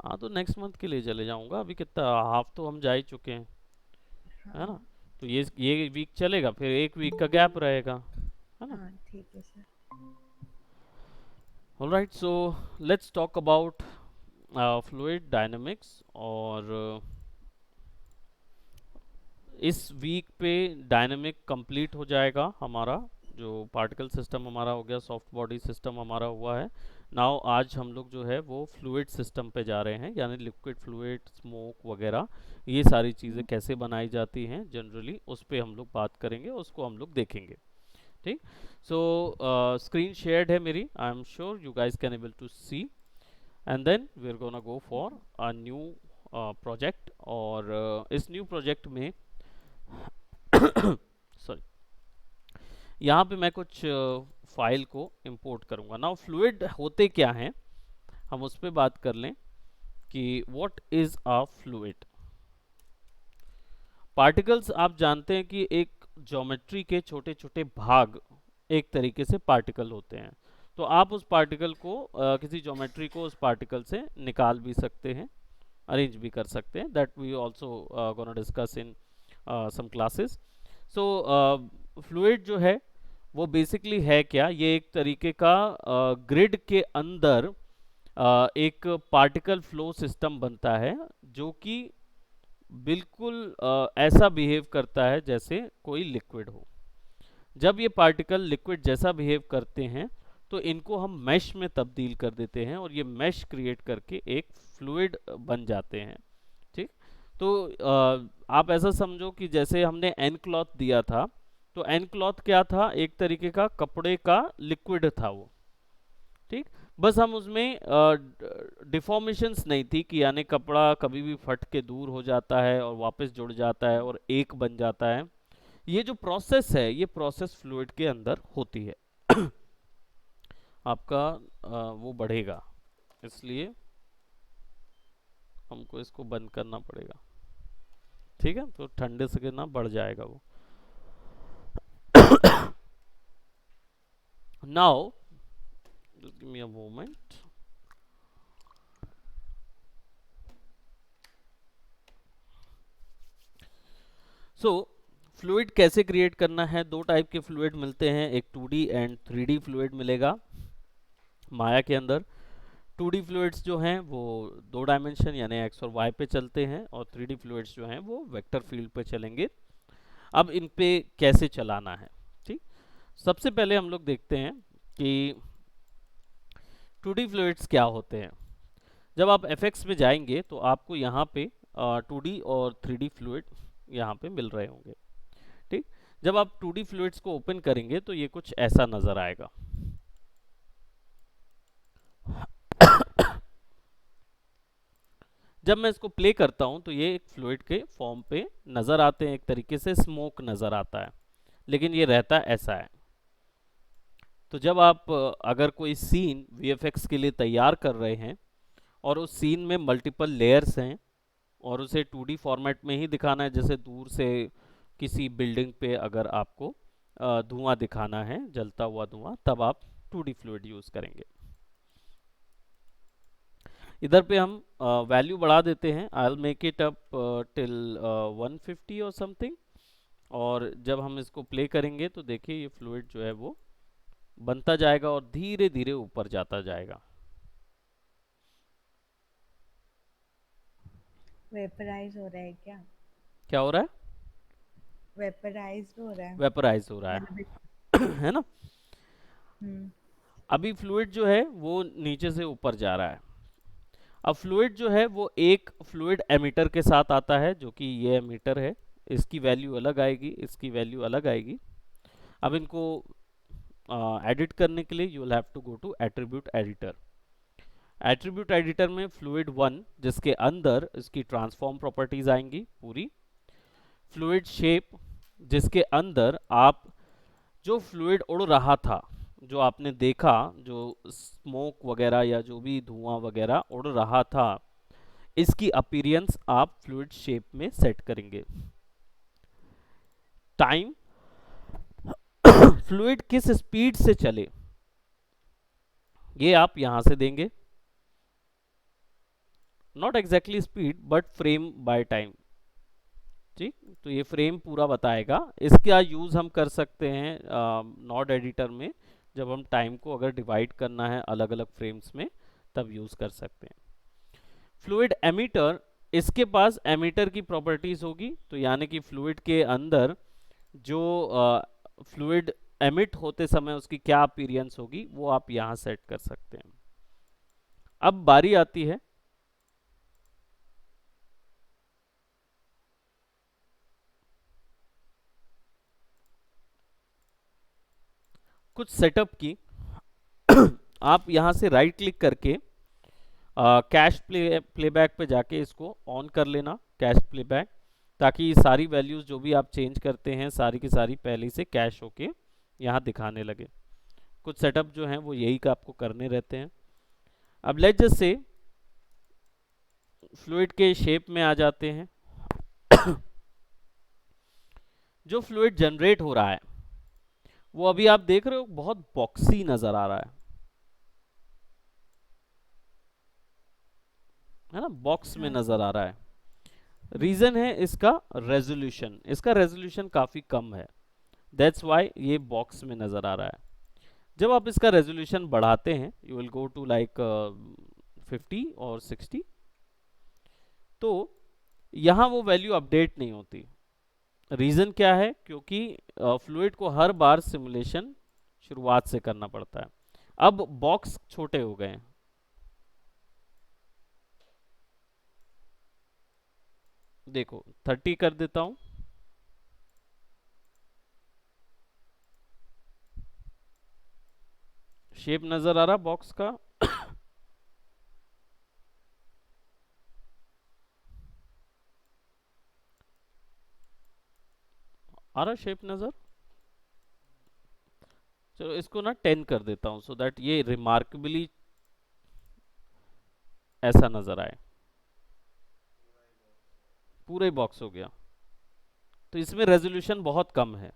हाँ तो next month के लिए चले जाऊंगा, अभी कितना हाफ तो हम जा ही चुके हैं, है ना। हाँ। तो ये वीक चलेगा, फिर एक वीक का गैप रहेगा, है ना। हाँ ठीक है sir. Alright, so let's talk about fluid dynamics. और इस वीक पे डायनेमिक कंप्लीट हो जाएगा हमारा, जो पार्टिकल सिस्टम हमारा हो गया, सॉफ्ट बॉडी सिस्टम हमारा हुआ है। नाउ आज हम लोग जो है वो फ्लूइड सिस्टम पे जा रहे हैं, यानी लिक्विड, फ्लूइड, स्मोक वगैरह, ये सारी चीज़ें कैसे बनाई जाती हैं जनरली, उस पे हम लोग बात करेंगे, उसको हम लोग देखेंगे। ठीक। सो स्क्रीन शेयर्ड है मेरी, I am sure you guys can able to see, and then we are gonna go for a new project. और इस न्यू प्रोजेक्ट में सॉरी, यहाँ पे मैं कुछ फाइल को इंपोर्ट करूँगा। नाउ फ्लूइड होते क्या हैं, हम उस पर बात कर लें कि what is a fluid. Particles आप जानते हैं कि एक ज्योमेट्री के छोटे छोटे भाग एक तरीके से पार्टिकल होते हैं। तो आप उस पार्टिकल को किसी ज्योमेट्री को उस पार्टिकल से निकाल भी सकते हैं, अरेंज भी कर सकते हैं, that we also gonna discuss in some classes. So fluid जो है वो बेसिकली है क्या, ये एक तरीके का ग्रिड के अंदर एक पार्टिकल फ्लो सिस्टम बनता है, जो कि बिल्कुल ऐसा बिहेव करता है जैसे कोई लिक्विड हो। जब ये पार्टिकल लिक्विड जैसा बिहेव करते हैं तो इनको हम मैश में तब्दील कर देते हैं, और ये मैश क्रिएट करके एक फ्लूइड बन जाते हैं। ठीक। तो आप ऐसा समझो कि जैसे हमने एन क्लॉथ दिया था, तो एन क्लॉथ क्या था, एक तरीके का कपड़े का लिक्विड था वो। ठीक। बस हम उसमें डिफॉर्मेशंस नहीं थी, कि यानी कपड़ा कभी भी फट के दूर हो जाता है और वापस जुड़ जाता है और एक बन जाता है। ये जो प्रोसेस है, ये प्रोसेस फ्लूइड के अंदर होती है। आपका वो बढ़ेगा, इसलिए हमको इसको बंद करना पड़ेगा। ठीक है, तो ठंडे से ना बढ़ जाएगा वो। Now just give me a moment. So fluid कैसे क्रिएट करना है, दो टाइप के फ्लूइड मिलते हैं, एक 2D एंड 3D फ्लूइड मिलेगा माया के अंदर। 2D फ्लूइड्स जो हैं वो दो डायमेंशन यानी एक्स और वाई पे चलते हैं, और 3D फ्लूइड्स जो हैं वो वेक्टर फील्ड पे चलेंगे। अब इन पे कैसे चलाना है, ठीक। सबसे पहले हम लोग देखते हैं कि 2D फ्लूइड्स क्या होते हैं। जब आप FX में जाएंगे तो आपको यहाँ पे 2D और 3D फ्लूइड यहाँ पे मिल रहे होंगे। ठीक। जब आप 2D फ्लूइड्स को ओपन करेंगे तो ये कुछ ऐसा नजर आएगा। जब मैं इसको प्ले करता हूं तो ये एक फ्लूइड के फॉर्म पे नजर आते हैं, एक तरीके से स्मोक नजर आता है, लेकिन ये रहता ऐसा है। तो जब आप अगर कोई सीन VFX के लिए तैयार कर रहे हैं और उस सीन में मल्टीपल लेयर्स हैं और उसे 2D फॉर्मेट में ही दिखाना है, जैसे दूर से किसी बिल्डिंग पे अगर आपको धुआं दिखाना है, जलता हुआ धुआं, तब आप 2D फ्लूइड यूज करेंगे। इधर पे हम वैल्यू बढ़ा देते हैं, I will make it up till 150 और समथिंग। और जब हम इसको प्ले करेंगे तो देखिए ये फ्लूइड जो है वो बनता जाएगा और धीरे धीरे ऊपर जाता जाएगा। वेपराइज हो रहा है क्या? क्या हो रहा है? वेपराइज हो रहा है। वेपराइज हो रहा मैंने भी। है है ना। हम्म। अभी फ्लूइड जो है वो नीचे से ऊपर जा रहा है। अब फ्लूइड जो है वो एक फ्लूइड एमीटर के साथ आता है, जो कि ये एमीटर है, इसकी वैल्यू अलग आएगी, इसकी वैल्यू अलग आएगी। अब इनको एडिट करने के लिए you will have to go to attribute editor. Attribute editor में फ्लूइड 1 जिसके अंदर इसकी ट्रांसफॉर्म प्रॉपर्टीज आएंगी पूरी, फ्लूइड शेप जिसके अंदर आप जो फ्लूइड उड़ रहा था, जो आपने देखा, जो स्मोक वगैरह या जो भी धुआं वगैरह उड़ रहा था, इसकी अपीयरेंस आप फ्लूइड शेप में सेट करेंगे। टाइम, फ्लूइड किस स्पीड से चले, ये आप यहां से देंगे। Not exactly speed but frame by time. ठीक, तो ये फ्रेम पूरा बताएगा। इसका यूज़ हम कर सकते हैं नॉड एडिटर में, जब हम टाइम को अगर डिवाइड करना है अलग अलग फ्रेम्स में, तब यूज़ कर सकते हैं। फ्लूइड एमीटर, इसके पास एमीटर की प्रॉपर्टीज होगी, तो यानी कि फ्लूइड के अंदर जो फ्लूइड एमिट होते समय उसकी क्या अपीयरेंस होगी, वो आप यहाँ सेट कर सकते हैं। अब बारी आती है कुछ सेटअप की। आप यहाँ से राइट क्लिक करके कैश प्लेबैक पे जाके इसको ऑन कर लेना, कैश प्लेबैक, ताकि सारी वैल्यूज जो भी आप चेंज करते हैं सारी की सारी पहले से कैश होके यहाँ दिखाने लगे। कुछ सेटअप जो हैं वो यही का आपको करने रहते हैं। अब लेट्स जस्ट से फ्लूइड के शेप में आ जाते हैं। जो फ्लूइड जनरेट हो रहा है वो अभी आप देख रहे हो बहुत बॉक्सी नजर आ रहा है ना, बॉक्स में हाँ नजर सर। आ रहा है। हम्म। रीजन है इसका रेजोल्यूशन, इसका रेजोल्यूशन काफी कम है, दैट्स व्हाई ये बॉक्स में नजर आ रहा है। जब आप इसका रेजोल्यूशन बढ़ाते हैं, you will go to like 50 और 60, तो यहाँ वो वैल्यू अपडेट नहीं होती। रीजन क्या है? क्योंकि फ्लूइड को हर बार सिमुलेशन शुरुआत से करना पड़ता है। अब बॉक्स छोटे हो गए हैं, देखो 30 कर देता हूं। शेप नजर आ रहा बॉक्स का? आ रहा शेप नजर? चलो इसको ना 10 कर देता हूं, सो दैट ये रिमार्केबली ऐसा नजर आए। पूरा ही बॉक्स हो गया, तो इसमें रेजोल्यूशन बहुत कम है।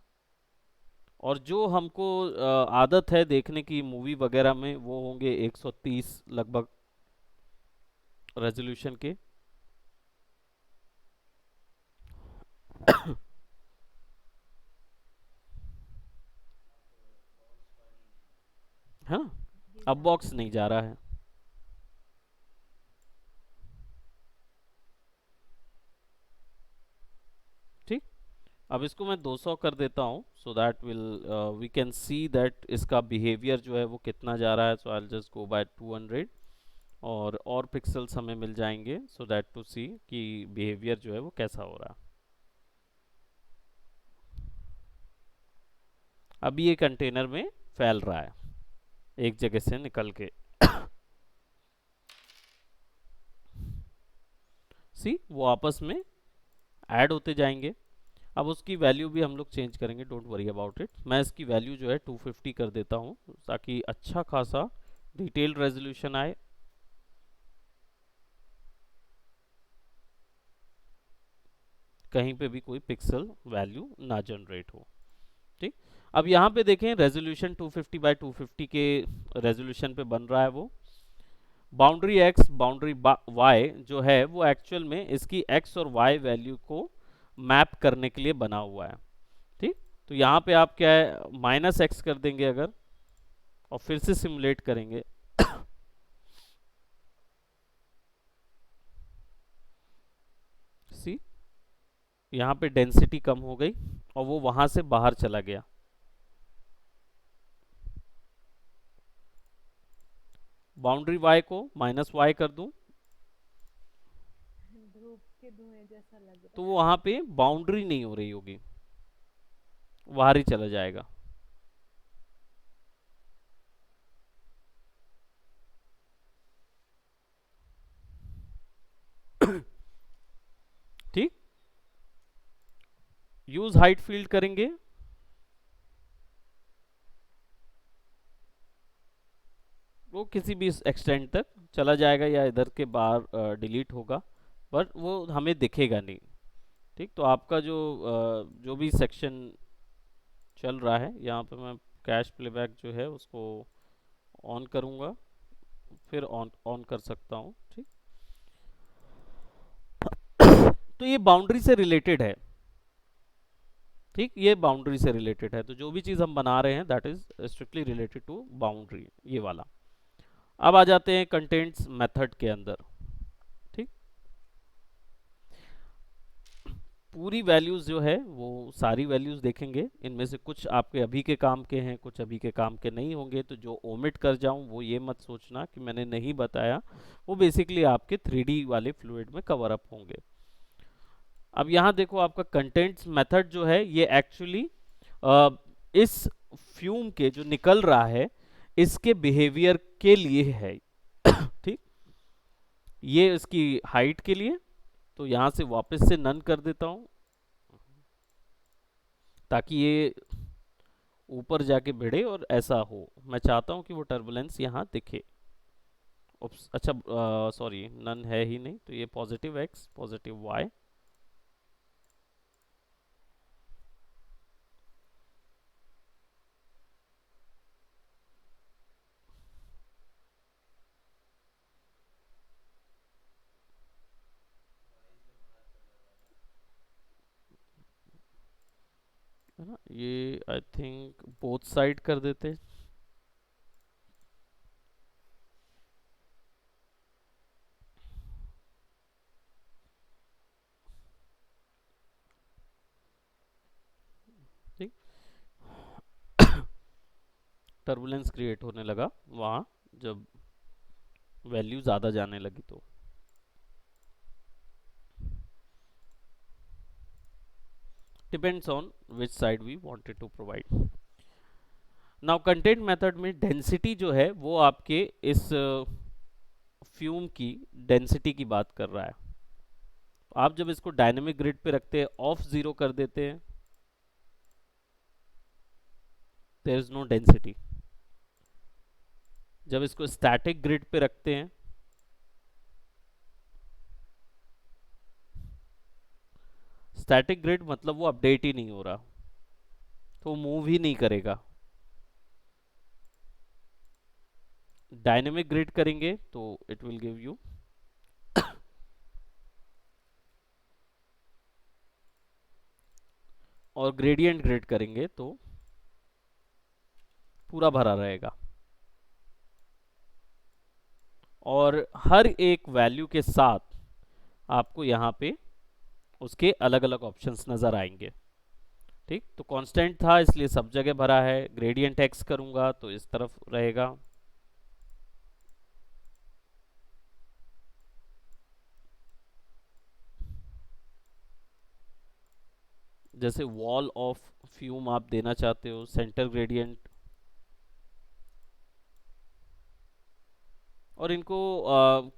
और जो हमको आदत है देखने की मूवी वगैरह में, वो होंगे 130 लगभग रेजोल्यूशन के। है ना, ये अब ज्यादा बॉक्स नहीं है। जा रहा है। ठीक, अब इसको मैं 200 कर देता हूँ, so that will we can see that इसका बिहेवियर जो है वो कितना जा रहा है। सो आई जस्ट गो बाय 200, और पिक्सल्स हमें मिल जाएंगे, सो दैट टू सी कि बिहेवियर जो है वो कैसा हो रहा है। अभी ये कंटेनर में फैल रहा है एक जगह से निकल के। सी, वो आपस में ऐड होते जाएंगे। अब उसकी वैल्यू भी हम लोग चेंज करेंगे, डोंट वरी अबाउट इट। मैं इसकी वैल्यू जो है 250 कर देता हूँ, ताकि अच्छा खासा डिटेल रेजोल्यूशन आए। कहीं पे भी कोई पिक्सल वैल्यू ना जनरेट हो। ठीक, अब यहाँ पे देखें रेजोल्यूशन 250 बाय 250 के रेजोल्यूशन पे बन रहा है वो। बाउंड्री एक्स बाउंड्री वाई जो है वो एक्चुअल में इसकी एक्स और वाई वैल्यू को मैप करने के लिए बना हुआ है। ठीक, तो यहाँ पे आप क्या है माइनस एक्स कर देंगे अगर, और फिर से सिमुलेट करेंगे। सी, यहाँ पे डेंसिटी कम हो गई और वो वहां से बाहर चला गया। बाउंड्री वाई को माइनस वाई कर दूं, धूप के धुएं जैसा लग तो रहा वो है। वहां पे बाउंड्री नहीं हो रही होगी, बाहर ही चला जाएगा। ठीक, यूज हाइट फील्ड करेंगे, वो किसी भी एक्सटेंट तक चला जाएगा या इधर के बाहर डिलीट होगा, पर वो हमें दिखेगा नहीं। ठीक, तो आपका जो भी सेक्शन चल रहा है, यहाँ पे मैं कैश प्लेबैक जो है उसको ऑन करूँगा, फिर ऑन ऑन कर सकता हूँ। ठीक, तो ये बाउंड्री से रिलेटेड है। ठीक, ये बाउंड्री से रिलेटेड है, तो जो भी चीज़ हम बना रहे हैं that is strictly related to boundary, ये वाला। अब आ जाते हैं कंटेंट्स मेथड के अंदर। ठीक, पूरी वैल्यूज़ जो है वो सारी वैल्यूज़ देखेंगे, इनमें से कुछ आपके अभी के काम के हैं, कुछ अभी के काम के नहीं होंगे, तो जो ओमिट कर जाऊं वो ये मत सोचना कि मैंने नहीं बताया, वो बेसिकली आपके 3D वाले फ्लूइड में कवर अप होंगे। अब यहाँ देखो आपका कंटेंट्स मेथड जो है ये एक्चुअली इस फ्यूम के जो निकल रहा है इसके बिहेवियर के लिए है। ठीक, ये इसकी हाइट के लिए, तो यहाँ से वापस से नन कर देता हूँ ताकि ये ऊपर जाके भिड़े और ऐसा हो। मैं चाहता हूँ कि वो टर्बुलेंस यहाँ दिखे। उप्स, अच्छा सॉरी, नन है ही नहीं, तो ये पॉजिटिव एक्स पॉजिटिव वाई। है ना, ये आई थिंक बोथ साइड कर देते। ठीक, टर्बुलेंस क्रिएट होने लगा वहाँ जब वैल्यू ज़्यादा जाने लगी तो। Depends on which side we wanted to provide. Now content method में डेंसिटी जो है वो आपके इस फ्यूम की डेंसिटी की बात कर रहा है। आप जब इसको डायनेमिक ग्रिड पे रखते हैं, ऑफ जीरो कर देते हैं, देयर इज नो डेंसिटी। जब इसको स्टैटिक ग्रिड पे रखते हैं, स्टैटिक ग्रिड मतलब वो अपडेट ही नहीं हो रहा, तो मूव ही नहीं करेगा। डायनेमिक ग्रिड करेंगे तो इट विल गिव यू, और ग्रेडियंट ग्रिड करेंगे तो पूरा भरा रहेगा। और हर एक वैल्यू के साथ आपको यहाँ पे उसके अलग अलग ऑप्शंस नजर आएंगे। ठीक, तो कांस्टेंट था इसलिए सब जगह भरा है, ग्रेडियंट एक्स करूंगा तो इस तरफ रहेगा। जैसे वॉल ऑफ फ्यूम आप देना चाहते हो, सेंटर ग्रेडियंट, और इनको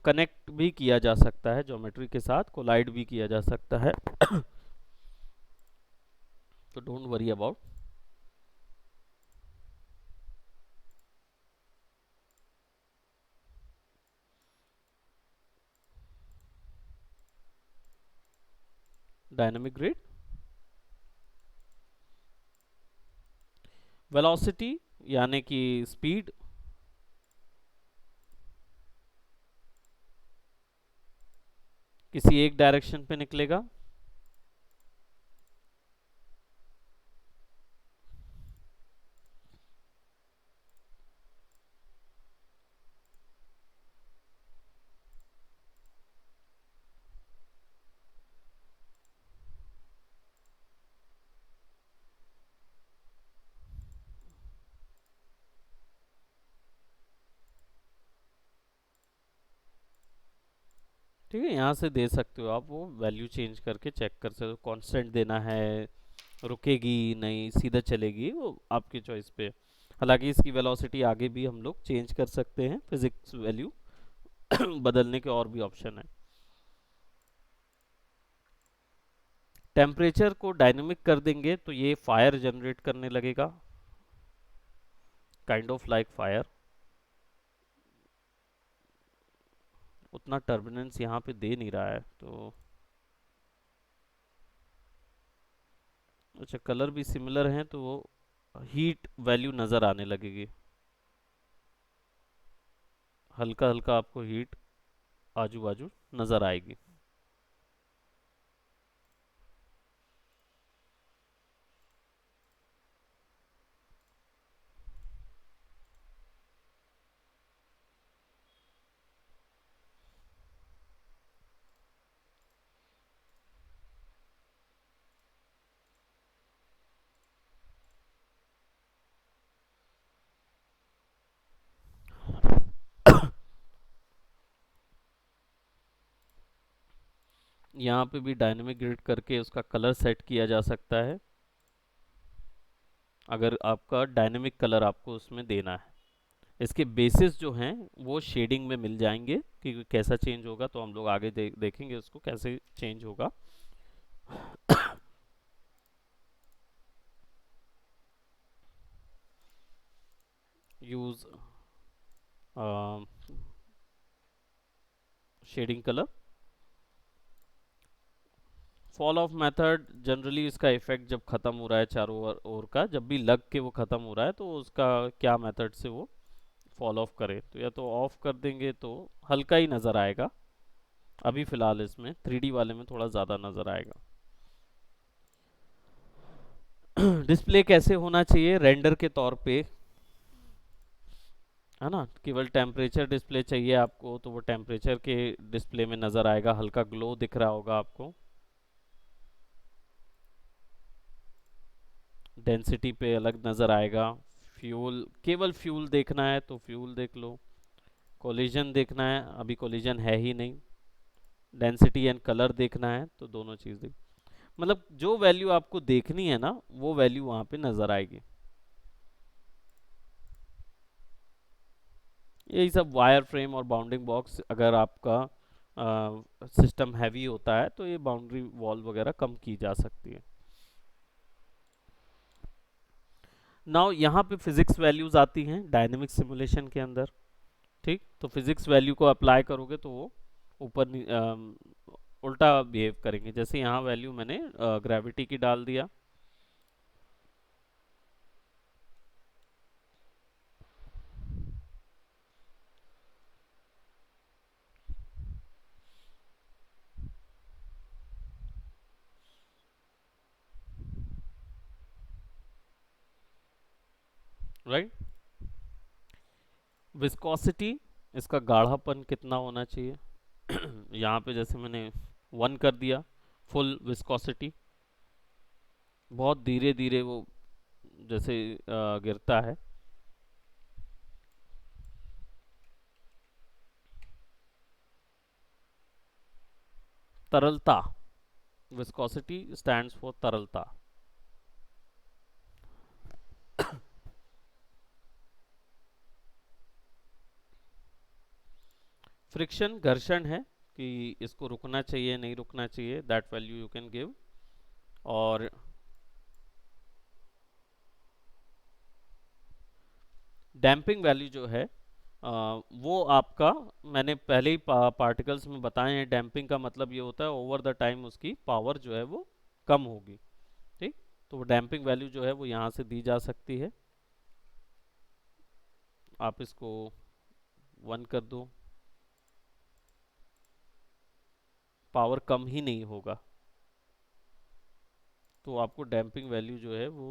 कनेक्ट भी किया जा सकता है ज्योमेट्री के साथ, कोलाइड भी किया जा सकता है। तो don't worry about. Dynamic grid, velocity यानी कि स्पीड, किसी एक डायरेक्शन पे निकलेगा। ठीक है, यहाँ से दे सकते हो आप, वो वैल्यू चेंज करके चेक कर सकते हो, कांस्टेंट देना है, रुकेगी नहीं सीधा चलेगी, वो आपकी चॉइस पे। हालांकि इसकी वेलोसिटी आगे भी हम लोग चेंज कर सकते हैं, फिजिक्स वैल्यू बदलने के और भी ऑप्शन है। टेम्परेचर को डायनेमिक कर देंगे तो ये फायर जनरेट करने लगेगा, काइंड ऑफ लाइक फायर। उतना टर्बुलेंस यहाँ पे दे नहीं रहा है तो, अच्छा कलर भी सिमिलर हैं तो वो हीट वैल्यू नज़र आने लगेगी, हल्का हल्का आपको हीट आजू बाजू नज़र आएगी। यहाँ पे भी डायनेमिक ग्रिड करके उसका कलर सेट किया जा सकता है, अगर आपका डायनेमिक कलर आपको उसमें देना है। इसके बेसिस जो हैं वो शेडिंग में मिल जाएंगे कि कैसा चेंज होगा, तो हम लोग आगे देखेंगे उसको कैसे चेंज होगा। Use shading colour. Fall off method generally इसका इफेक्ट जब खत्म हो रहा है चारों ओर का, जब भी लग के वो खत्म हो रहा है, तो उसका क्या मेथड से वो फॉल ऑफ करे, तो या तो ऑफ कर देंगे तो हल्का ही नज़र आएगा। अभी फिलहाल इसमें 3D वाले में थोड़ा ज़्यादा नज़र आएगा। डिस्प्ले कैसे होना चाहिए रेंडर के तौर पे, है ना, केवल टेम्परेचर डिस्प्ले चाहिए आपको तो वो टेम्परेचर के डिस्प्ले में नज़र आएगा, हल्का ग्लो दिख रहा होगा आपको। डेंसिटी पे अलग नज़र आएगा। फ्यूल, केवल फ्यूल देखना है तो फ्यूल देख लो। कोलिजन देखना है, अभी कोलिजन है ही नहीं। डेंसिटी एंड कलर देखना है तो दोनों चीज़ देख, मतलब जो वैल्यू आपको देखनी है ना वो वैल्यू वहाँ पे नज़र आएगी। यही सब वायर फ्रेम और बाउंडिंग बॉक्स, अगर आपका सिस्टम हैवी होता है तो ये बाउंड्री वॉल वगैरह कम की जा सकती है। नाउ यहाँ पे फिजिक्स वैल्यूज आती हैं डायनेमिक सिमुलेशन के अंदर। ठीक, तो फिजिक्स वैल्यू को अप्लाई करोगे तो वो ऊपर उल्टा बिहेव करेंगे। जैसे यहाँ वैल्यू मैंने ग्रेविटी की डाल दिया, राइट। विस्कोसिटी, इसका गाढ़ापन कितना होना चाहिए। यहाँ पे जैसे मैंने 1 कर दिया, फुल विस्कोसिटी। बहुत धीरे धीरे वो जैसे गिरता है। तरलता, विस्कोसिटी स्टैंड्स फॉर तरलता। फ्रिक्शन, घर्षण है कि इसको रुकना चाहिए नहीं रुकना चाहिए, that value you can give. और डैम्पिंग वैल्यू जो है वो आपका, मैंने पहले ही पार्टिकल्स में बताए हैं, डैम्पिंग का मतलब ये होता है ओवर द टाइम उसकी पावर जो है वो कम होगी। ठीक, तो वो डैम्पिंग वैल्यू जो है वो यहाँ से दी जा सकती है। आप इसको 1 कर दो, पावर कम ही नहीं होगा, तो आपको डैम्पिंग वैल्यू जो है वो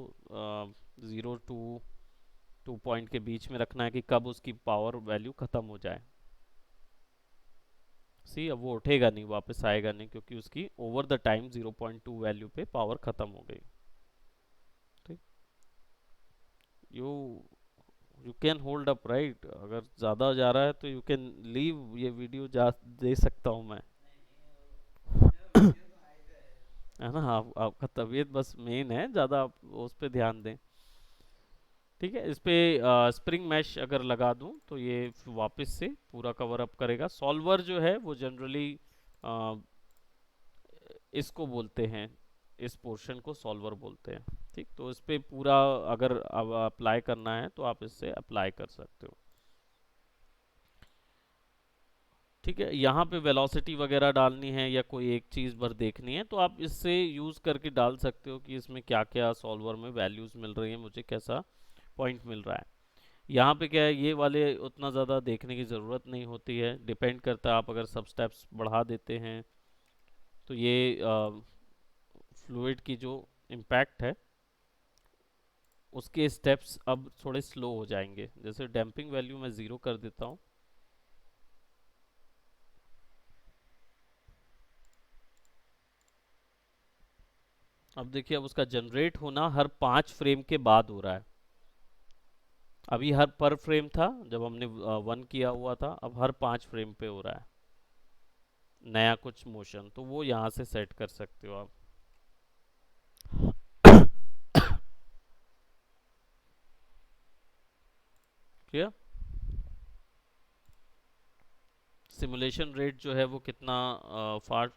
0 to 2 पॉइंट के बीच में रखना है कि कब उसकी पावर वैल्यू ख़त्म हो जाए। सी, अब वो उठेगा नहीं, वापस आएगा नहीं, क्योंकि उसकी ओवर द टाइम 0.2 वैल्यू पे पावर ख़त्म हो गई। ठीक, you you can hold up, right. अगर ज़्यादा जा रहा है तो यू कैन लीव, ये वीडियो जा दे सकता हूँ मैं। है ना, आपका तबीयत बस मेन है, ज़्यादा आप उस पर ध्यान दें। ठीक है, इस पे स्प्रिंग मैश अगर लगा दूं तो ये वापस से पूरा कवर अप करेगा। सॉल्वर जो है वो जनरली इसको बोलते हैं, इस पोर्शन को सॉल्वर बोलते हैं। ठीक, तो इस पे पूरा अगर अब अप्लाई करना है तो आप इससे अप्लाई कर सकते हो। ठीक है, यहाँ पे वेलोसिटी वगैरह डालनी है या कोई एक चीज़ भर देखनी है तो आप इससे यूज़ करके डाल सकते हो कि इसमें क्या क्या सॉल्वर में वैल्यूज़ मिल रही हैं, मुझे कैसा पॉइंट मिल रहा है। यहाँ पे क्या है, ये वाले उतना ज़्यादा देखने की ज़रूरत नहीं होती है, डिपेंड करता है आप अगर सब स्टेप्स बढ़ा देते हैं तो ये फ्लूइड की जो इम्पैक्ट है उसके स्टेप्स अब थोड़े स्लो हो जाएंगे। जैसे डैम्पिंग वैल्यू मैं 0 कर देता हूँ, अब देखिए अब उसका जनरेट होना हर 5 फ्रेम के बाद हो रहा है। अभी हर पर फ्रेम था जब हमने 1 किया हुआ था, अब हर 5 फ्रेम पे हो रहा है। नया कुछ मोशन, तो वो यहाँ से सेट कर सकते हो आप। क्लियर। सिमुलेशन रेट जो है वो कितना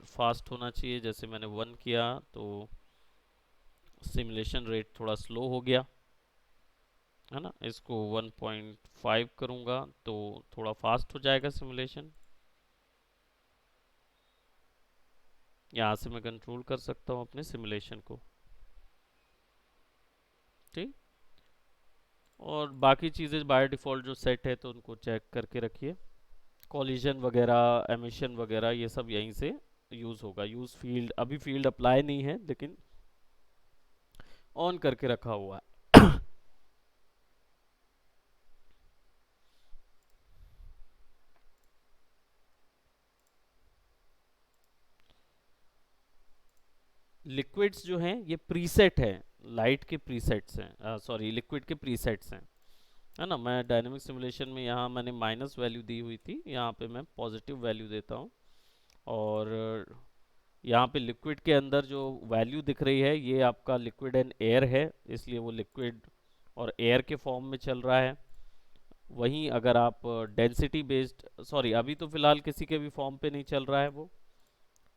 फास्ट होना चाहिए, जैसे मैंने 1 किया तो सिमुलेशन रेट थोड़ा स्लो हो गया, है ना। इसको 1.5 करूँगा तो थोड़ा फास्ट हो जाएगा सिमुलेशन। यहाँ से मैं कंट्रोल कर सकता हूँ अपने सिमुलेशन को। ठीक। और बाकी चीज़ें बाय डिफ़ॉल्ट जो सेट है तो उनको चेक करके रखिए। कॉलिजन वगैरह, एमिशन वगैरह, ये सब यहीं से यूज़ होगा। यूज़ फील्ड, अभी फील्ड अप्लाई नहीं है लेकिन ऑन करके रखा हुआ है। लिक्विड्स जो हैं ये प्रीसेट है, लाइट के प्रीसेट्स हैं, सॉरी लिक्विड के प्रीसेट्स हैं, है ना। मैं डायनेमिक सिमुलेशन में यहाँ मैंने माइनस वैल्यू दी हुई थी, यहाँ पे मैं पॉजिटिव वैल्यू देता हूँ। और यहाँ पे लिक्विड के अंदर जो वैल्यू दिख रही है ये आपका लिक्विड एंड एयर है, इसलिए वो लिक्विड और एयर के फॉर्म में चल रहा है। वहीं अगर आप डेंसिटी बेस्ड, सॉरी अभी तो फिलहाल किसी के भी फॉर्म पे नहीं चल रहा है, वो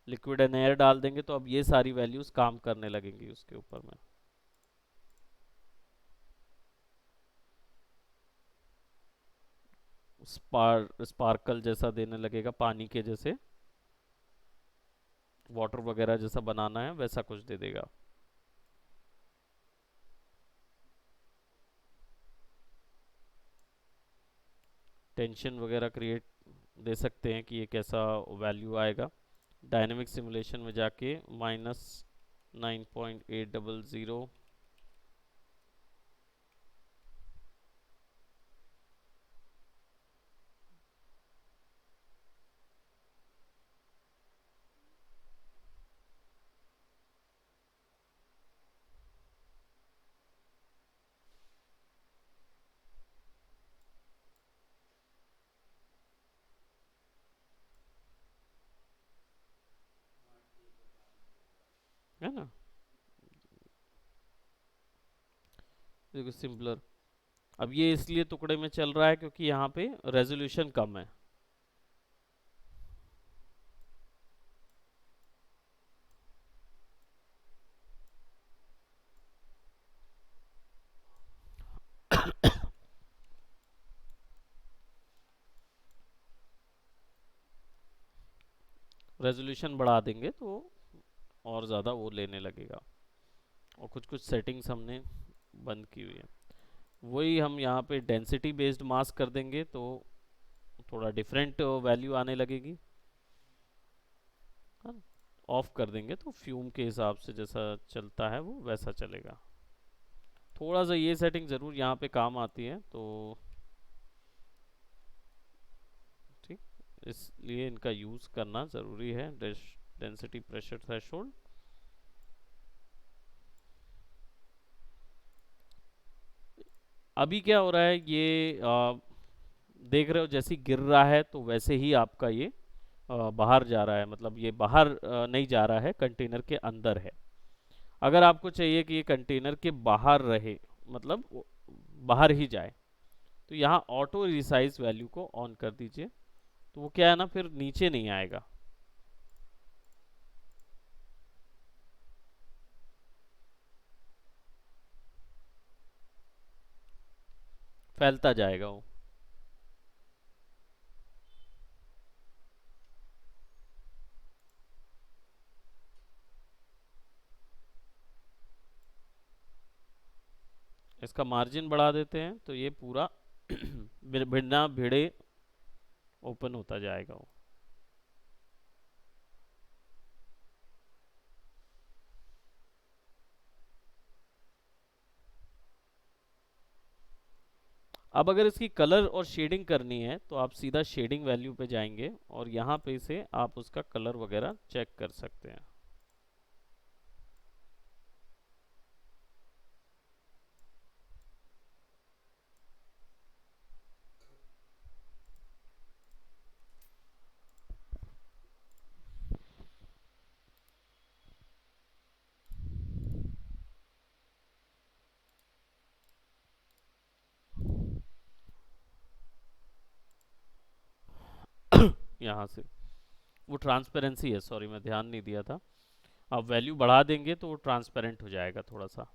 लिक्विड एंड एयर डाल देंगे तो अब ये सारी वैल्यूज काम करने लगेंगी उसके ऊपर में। स्पार्कल जैसा देने लगेगा, पानी के जैसे, वाटर वगैरह जैसा बनाना है वैसा कुछ दे देगा। टेंशन वगैरह क्रिएट दे सकते हैं कि ये कैसा वैल्यू आएगा। डायनेमिक सिमुलेशन में जाके -9.800, है ना। देखो सिंपलर, अब ये इसलिए टुकड़े में चल रहा है क्योंकि यहाँ पे रेजोल्यूशन कम है। रेजोल्यूशन बढ़ा देंगे तो और ज़्यादा वो लेने लगेगा। और कुछ कुछ सेटिंग्स हमने बंद की हुई है, वही हम यहाँ पे डेंसिटी बेस्ड मास कर देंगे तो थोड़ा डिफरेंट वैल्यू आने लगेगी, है ना। ऑफ कर देंगे तो फ्यूम के हिसाब से जैसा चलता है वो वैसा चलेगा। थोड़ा सा ये सेटिंग ज़रूर यहाँ पे काम आती है, तो ठीक, इसलिए इनका यूज़ करना ज़रूरी है। डेंसिटी प्रेशर थ्रेशोल्ड, अभी क्या हो रहा है ये देख रहे हो, जैसे ही गिर रहा है तो वैसे ही आपका ये बाहर जा रहा है, मतलब ये बाहर नहीं जा रहा है, कंटेनर के अंदर है। अगर आपको चाहिए कि ये कंटेनर के बाहर रहे, मतलब बाहर ही जाए, तो यहाँ ऑटो रिसाइज वैल्यू को ऑन कर दीजिए, तो वो क्या है ना, फिर नीचे नहीं आएगा, फैलता जाएगा वो। इसका मार्जिन बढ़ा देते हैं तो ये पूरा बिना भिड़े ओपन होता जाएगा वो। अब अगर इसकी कलर और शेडिंग करनी है तो आप सीधा शेडिंग वैल्यू पे जाएंगे और यहाँ पे से आप उसका कलर वगैरह चेक कर सकते हैं। यहाँ से वो ट्रांसपेरेंसी है, सॉरी मैं ध्यान नहीं दिया था। आप वैल्यू बढ़ा देंगे तो वो ट्रांसपेरेंट हो जाएगा, थोड़ा सा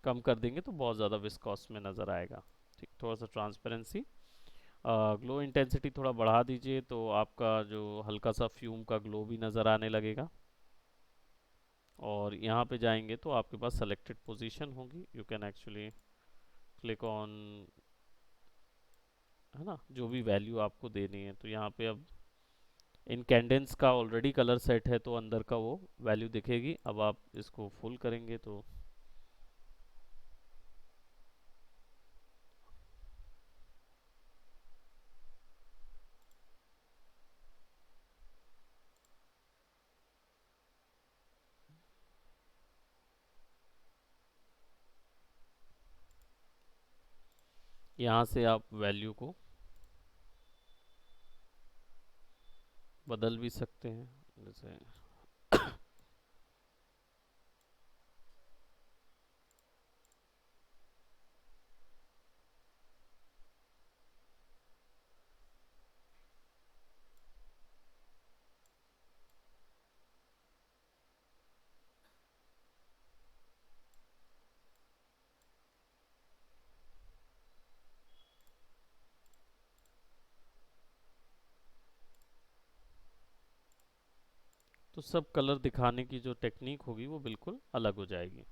कम कर देंगे तो बहुत ज़्यादा विस्कॉस में नज़र आएगा। ठीक, थोड़ा सा ट्रांसपेरेंसी। ग्लो इंटेंसिटी थोड़ा बढ़ा दीजिए तो आपका जो हल्का सा फ्यूम का ग्लो भी नज़र आने लगेगा। और यहाँ पे जाएंगे तो आपके पास सेलेक्टेड पोजीशन होगी, you can actually click on, है ना, जो भी वैल्यू आपको देनी है। तो यहाँ पे अब इनकैंडेंस का ऑलरेडी कलर सेट है तो अंदर का वो वैल्यू दिखेगी। अब आप इसको फुल करेंगे तो यहाँ से आप वैल्यू को बदल भी सकते हैं, जैसे तो सब कलर दिखाने की जो टेक्निक होगी वो बिल्कुल अलग हो जाएगी।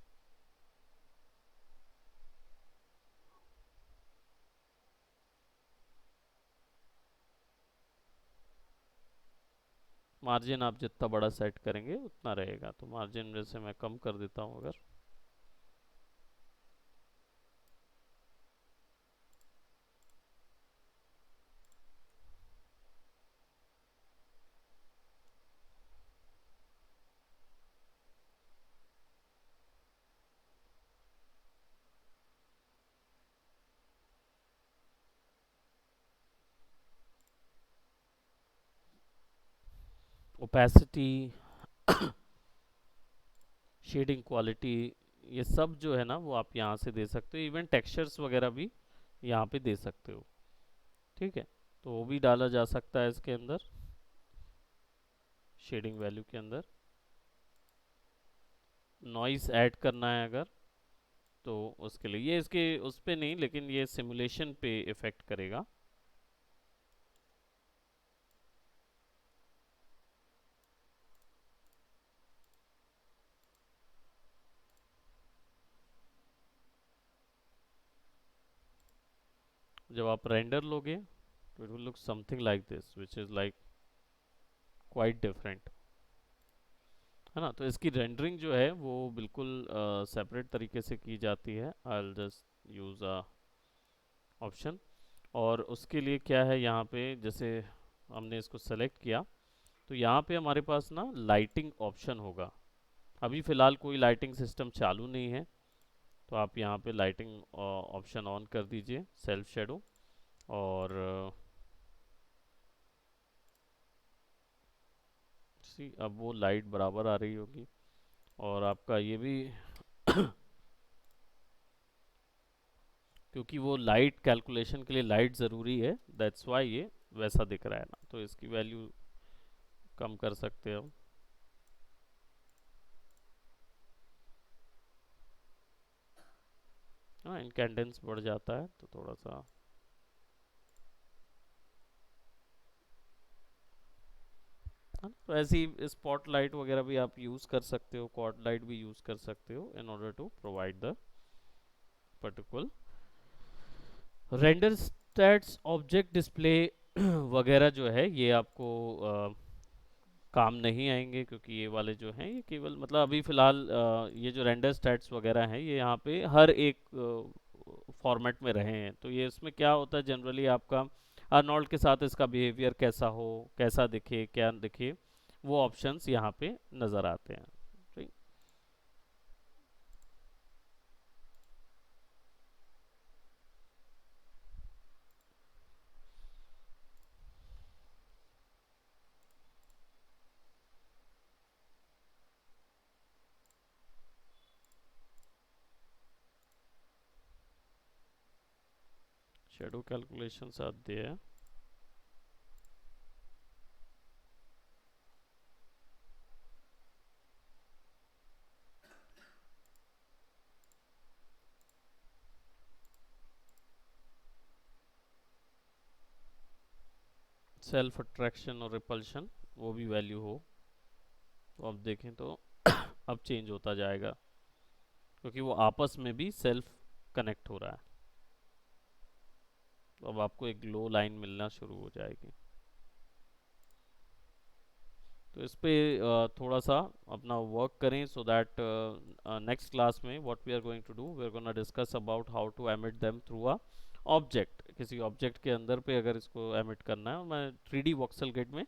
मार्जिन आप जितना बड़ा सेट करेंगे उतना रहेगा, तो मार्जिन जैसे मैं कम कर देता हूँ अगर, ओपेसिटी, शेडिंग क्वालिटी, ये सब जो है ना वो आप यहाँ से दे सकते हो। इवन टेक्सचर्स वगैरह भी यहाँ पे दे सकते हो। ठीक है, तो वो भी डाला जा सकता है इसके अंदर, शेडिंग वैल्यू के अंदर। नॉइस ऐड करना है अगर, तो उसके लिए ये इसके उस पे नहीं, लेकिन ये सिमुलेशन पे इफेक्ट करेगा। जब आप रेंडर लोगे तो it will look something like this, which is like quite different, है ना। तो इसकी रेंडरिंग जो है वो बिल्कुल सेपरेट तरीके से की जाती है। I will just use a option. और उसके लिए क्या है, यहाँ पे जैसे हमने इसको सेलेक्ट किया तो यहाँ पे हमारे पास ना लाइटिंग ऑप्शन होगा। अभी फ़िलहाल कोई लाइटिंग सिस्टम चालू नहीं है, तो आप यहाँ पे लाइटिंग ऑप्शन ऑन कर दीजिए, सेल्फ शेडो। और सी अब वो लाइट बराबर आ रही होगी। और आपका ये भी क्योंकि वो लाइट कैलकुलेशन के लिए लाइट ज़रूरी है, दैट्स वाई ये वैसा दिख रहा है ना। तो इसकी वैल्यू कम कर सकते हो। हाँ, इनकेंडेंस बढ़ जाता है तो थोड़ा सा, है ना। तो ऐसी स्पॉट लाइट वगैरह भी आप यूज़ कर सकते हो, क्वाड लाइट भी यूज़ कर सकते हो in order to provide the particular render stats object display वगैरह जो है ये आपको काम नहीं आएंगे, क्योंकि ये वाले जो हैं ये केवल मतलब अभी फ़िलहाल ये जो रेंडर स्टैट्स वगैरह हैं ये यहाँ पे हर एक फॉर्मेट में रहे हैं। तो ये इसमें क्या होता है जनरली, आपका अर्नोल्ड के साथ इसका बिहेवियर कैसा हो, कैसा दिखे, क्या दिखे, वो ऑप्शंस यहाँ पे नज़र आते हैं। ठीक, शेडो कैलकुलेशंस आते हैं। सेल्फ अट्रैक्शन और रिपल्शन वो भी वैल्यू हो, तो अब देखें तो अब चेंज होता जाएगा, क्योंकि वो आपस में भी सेल्फ कनेक्ट हो रहा है। तो अब आपको एक लो लाइन मिलना शुरू हो जाएगी। तो इस पे थोड़ा सा अपना वर्क करें, सो दैट नेक्स्ट क्लास में what we are going to do, we are gonna discuss about how to emit them through a object. किसी ऑब्जेक्ट के अंदर पे अगर इसको एमिट करना है, मैं 3D वॉक्सल गेट में,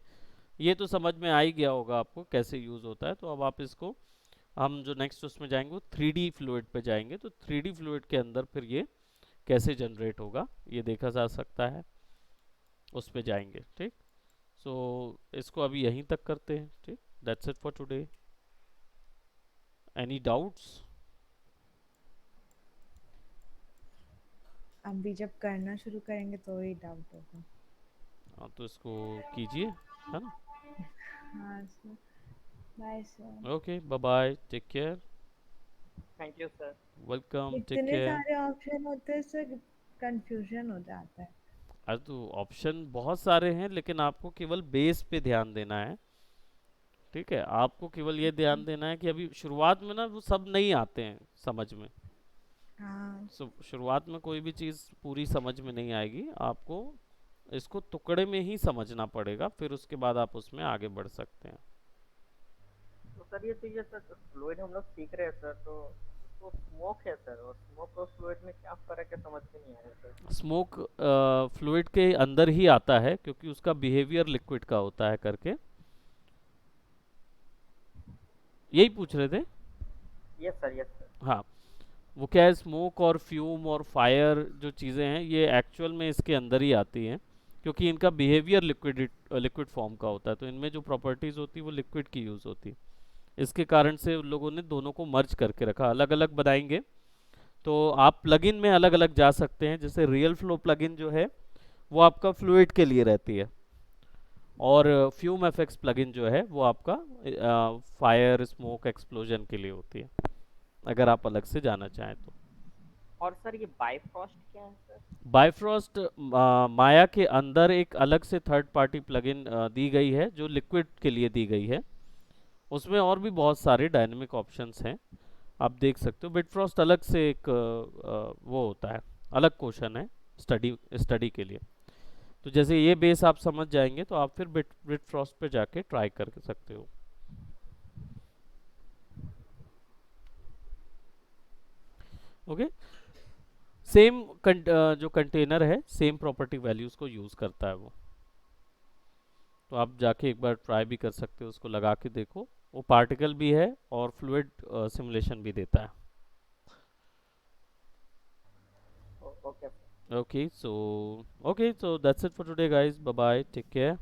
ये तो समझ में आ ही गया होगा आपको कैसे यूज़ होता है। तो अब आप इसको, हम जो नेक्स्ट उसमें जाएंगे वो 3D फ्लूइड पे जाएंगे, तो 3D फ्लूइड के अंदर फिर ये कैसे जनरेट होगा ये देखा जा सकता है, उस पे जाएंगे। ठीक, सो इसको अभी यहीं तक करते हैं। ठीक, that's it for today. Any doubts? अभी जब करना शुरू करेंगे तो ही डाउट होगा। हाँ, तो इसको कीजिए, है ना। हाँ sir, bye sir. Okay, bye bye, take care. Thank you sir. Welcome, take इतने केयर। सारे ऑप्शन होते हैं सर, कंफ्यूजन हो जाता है। अरे तो ऑप्शन बहुत सारे हैं, लेकिन आपको केवल बेस पे ध्यान देना है। ठीक है, आपको केवल ये ध्यान देना है कि अभी शुरुआत में ना वो सब नहीं आते हैं समझ में। हाँ। शुरुआत में कोई भी चीज़ पूरी समझ में नहीं आएगी, आपको इसको टुकड़े में ही समझना पड़ेगा, फिर उसके बाद आप उसमें आगे बढ़ सकते हैं। तो सर ये चीज़ें सर फ्लूइड हम लोग सीख रहे हैं सर, तो स्मोक है सर, और स्मोक और फ्लूइड में क्या फ़र्क है समझ में नहीं आया सर। स्मोक फ्लूइड के अंदर ही आता है, क्योंकि उसका बिहेवियर लिक्विड का होता है करके। यही पूछ रहे थे? Yes sir, yes sir. हाँ, वो क्या है, स्मोक और फ्यूम और फायर जो चीज़ें हैं ये एक्चुअल में इसके अंदर ही आती हैं, क्योंकि इनका बिहेवियर लिक्विड फॉर्म का होता है, तो इनमें जो प्रॉपर्टीज़ होती है वो लिक्विड की यूज़ होती है। इसके कारण से उन लोगों ने दोनों को मर्ज करके रखा, अलग अलग बनाएंगे। तो आप प्लगइन में अलग अलग जा सकते हैं, जैसे रियल फ्लो प्लगइन जो है वो आपका फ्लूइड के लिए रहती है, और फ्यूम एफएक्स प्लगइन जो है वो आपका फायर स्मोक एक्सप्लोजन के लिए होती है, अगर आप अलग से जाना चाहें तो। और सर ये बाइफ्रॉस्ट क्या है सर? बाइफ्रॉस्ट माया के अंदर एक अलग से थर्ड पार्टी प्लगइन दी गई है, जो लिक्विड के लिए दी गई है। उसमें और भी बहुत सारे डायनेमिक ऑप्शंस हैं, आप देख सकते हो। बिटफ्रॉस्ट अलग से एक वो होता है, अलग क्वेश्चन है स्टडी के लिए। तो जैसे ये बेस आप समझ जाएंगे तो आप फिर बिटफ्रॉस्ट पे जाके ट्राई कर सकते हो। ओके, सेम जो कंटेनर है सेम प्रॉपर्टी वैल्यूज को यूज करता है वो, तो आप जाके एक बार ट्राई भी कर सकते हो, उसको लगा के देखो। वो पार्टिकल भी है और फ्लूइड सिमुलेशन भी देता है। Okay. Okay, so okay, so that's it for today, guys. Bye bye. Take care.